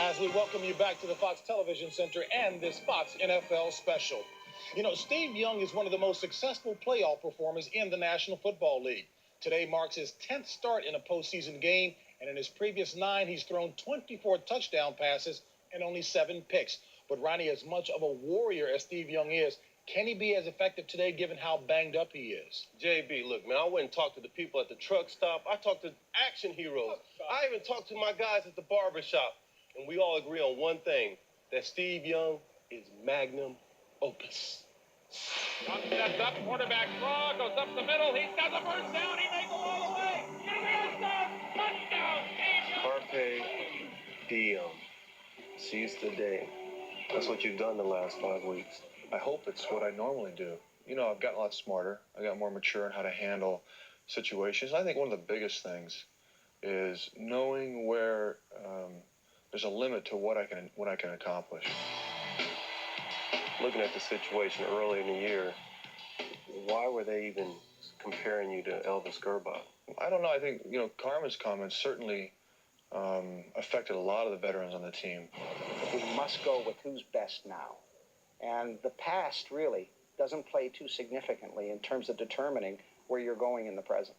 as we welcome you back to the Fox Television Center and this Fox NFL Special. You know, Steve Young is one of the most successful playoff performers in the National Football League. Today marks his 10th start in a postseason game, and in his previous 9, he's thrown 24 touchdown passes and only 7 picks. But Ronnie, as much of a warrior as Steve Young is, can he be as effective today given how banged up he is? JB, look, man, I went and talked to the people at the truck stop. I talked to action heroes. I even talked to my guys at the barber shop. And we all agree on one thing, that Steve Young is magnum opus. Young steps up, quarterback draw, goes up the middle. He's got the first down. He may go all the way. Touchdown, Steve Young. Carpe diem. Seize the day. That's what you've done the last 5 weeks. I hope it's what I normally do. You know, I've gotten a lot smarter. I got more mature in how to handle situations. I think one of the biggest things is knowing where there's a limit to what I can accomplish. Looking at the situation early in the year, why were they even comparing you to Elvis Grbac? I don't know. I think, you know, Carmen's comments certainly affected a lot of the veterans on the team. We must go with who's best now. And the past really doesn't play too significantly in terms of determining where you're going in the present.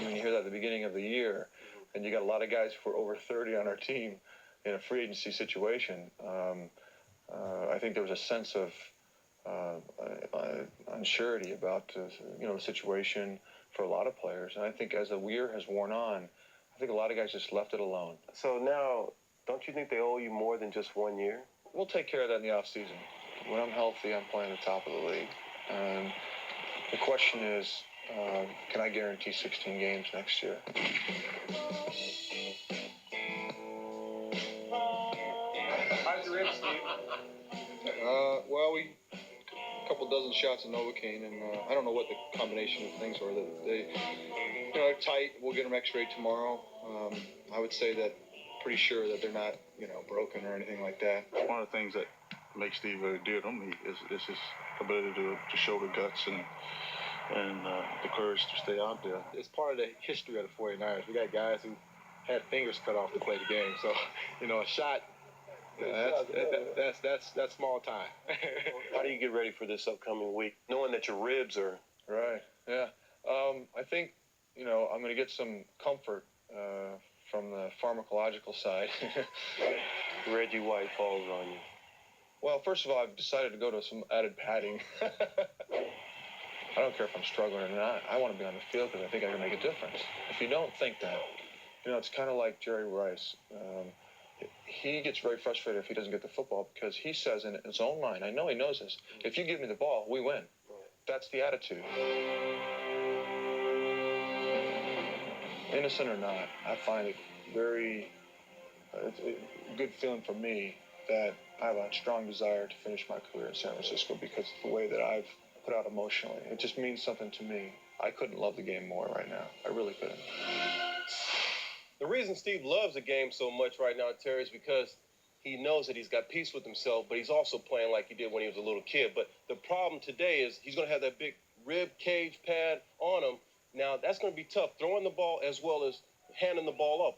When you hear that at the beginning of the year, and you got a lot of guys who are over 30 on our team in a free agency situation, I think there was a sense of unsurety about the situation for a lot of players. And I think as the year has worn on, I think a lot of guys just left it alone. So now, don't you think they owe you more than just 1 year? We'll take care of that in the offseason. When I'm healthy, I'm playing at the top of the league. And the question is, can I guarantee 16 games next year? How's your ribs, Steve? Well, a couple dozen shots of Novocaine, and I don't know what the combination of things are. That they, they're tight. We'll get them X-rayed tomorrow. I would say that pretty sure that they're not, broken or anything like that. One of the things that makes Steve very dear to me is his ability to show the guts and the courage to stay out there. It's part of the history of the 49ers. We got guys who had fingers cut off to play the game. So, a shot, that's small time. How do you get ready for this upcoming week, knowing that your ribs are... Right, yeah. I think, I'm going to get some comfort from the pharmacological side. Reggie White falls on you. Well, first of all, I've decided to go to some added padding. I don't care if I'm struggling or not. I want to be on the field because I think I can make a difference. If you don't think that, it's kind of like Jerry Rice. He gets very frustrated if he doesn't get the football because he says in his own mind, I know he knows this, if you give me the ball, we win. That's the attitude. Innocent or not, I find it very it's a good feeling for me that I have a strong desire to finish my career in San Francisco because of the way that I've put out emotionally. It just means something to me. I couldn't love the game more right now. I really couldn't. The reason Steve loves the game so much right now, Terry, is because he knows that he's got peace with himself, but he's also playing like he did when he was a little kid. But the problem today is he's going to have that big rib cage pad on him. Now, that's going to be tough, throwing the ball as well as handing the ball off.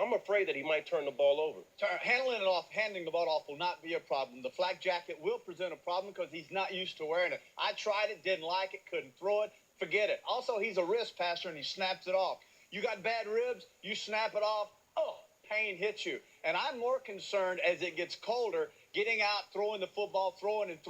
I'm afraid that he might turn the ball over. Handing the ball off will not be a problem. The flak jacket will present a problem because he's not used to wearing it. I tried it, didn't like it, couldn't throw it. Forget it. Also, he's a wrist passer and he snaps it off. You got bad ribs, you snap it off, pain hits you. And I'm more concerned as it gets colder, getting out, throwing the football, throwing it.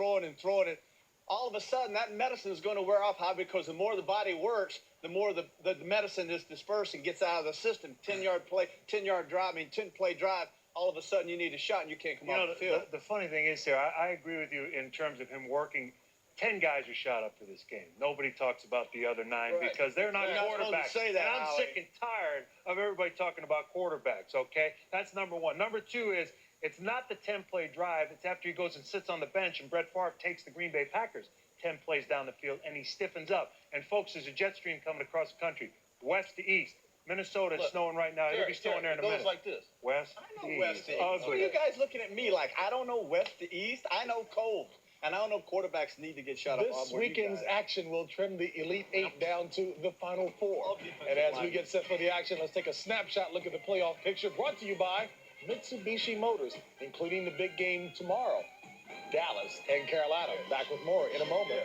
All of a sudden, that medicine is going to wear off. How? Because the more the body works, the more the medicine is dispersed and gets out of the system. 10-yard play, 10-yard drive, 10-play drive. All of a sudden, you need a shot and you can't come off the field. The funny thing is, Sarah, I agree with you in terms of him working. 10 guys are shot up for this game. Nobody talks about the other 9 because they're not quarterbacks. Say that, and I'm sick and tired of everybody talking about quarterbacks, okay? That's number one. Number two is it's not the 10-play drive. It's after he goes and sits on the bench and Brett Favre takes the Green Bay Packers 10 plays down the field and he stiffens up. And, folks, there's a jet stream coming across the country, west to east. Minnesota, it's snowing right now. It'll be snowing there in a minute. It goes like this. West I know west to east. What are you guys looking at me like? I don't know west to east. I know cold. And I don't know quarterbacks need to get shot up. This weekend's action will trim the Elite 8 down to the Final 4. And as we get set for the action, let's take a snapshot look at the playoff picture brought to you by Mitsubishi Motors, including the big game tomorrow. Dallas and Carolina. Back with more in a moment.